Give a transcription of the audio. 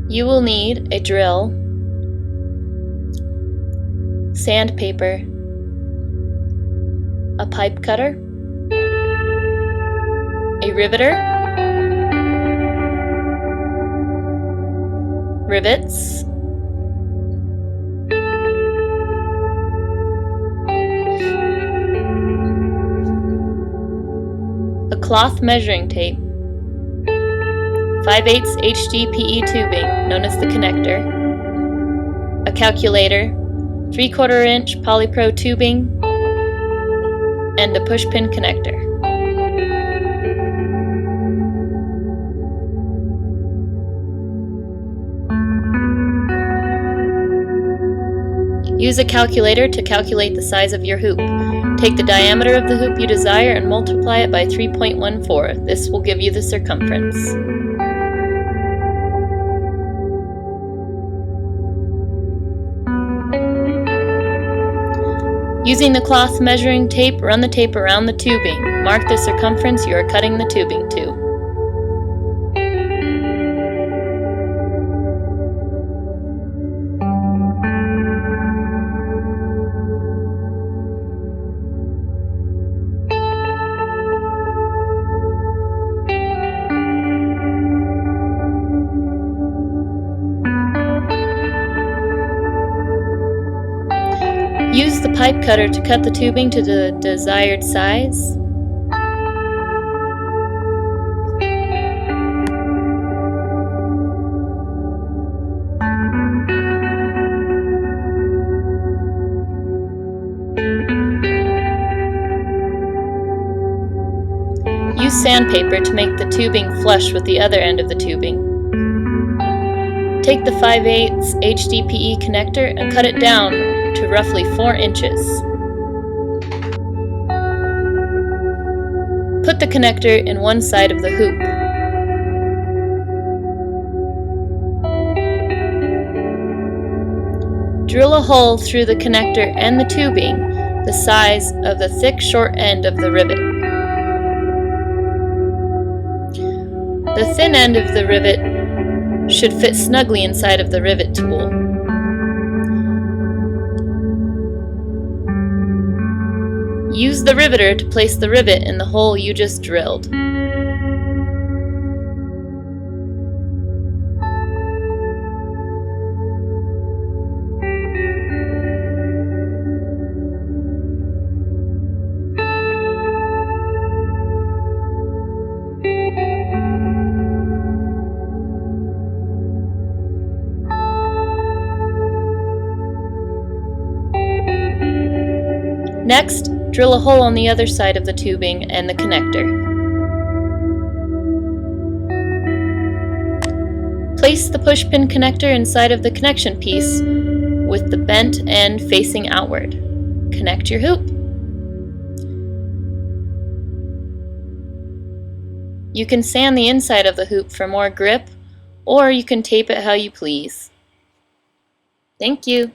You will need a drill, sandpaper, a pipe cutter, a riveter, rivets, a cloth measuring tape, 5/8 HDPE tubing known as the connector, a calculator, 3/4 inch polypro tubing, and a pushpin connector. Use a calculator to calculate the size of your hoop. Take the diameter of the hoop you desire and multiply it by 3.14. This will give you the circumference. Using the cloth measuring tape, run the tape around the tubing. Mark the circumference you are cutting the tubing to. Use the pipe cutter to cut the tubing to the desired size. Use sandpaper to make the tubing flush with the other end of the tubing. Take the 5/8 HDPE connector and cut it down to roughly 4 inches. Put the connector in one side of the hoop. Drill a hole through the connector and the tubing the size of the thick short end of the rivet. The thin end of the rivet should fit snugly inside of the rivet tool. Use the riveter to place the rivet in the hole you just drilled. Next, drill a hole on the other side of the tubing and the connector. Place the pushpin connector inside of the connection piece with the bent end facing outward. Connect your hoop. You can sand the inside of the hoop for more grip, or you can tape it how you please. Thank you.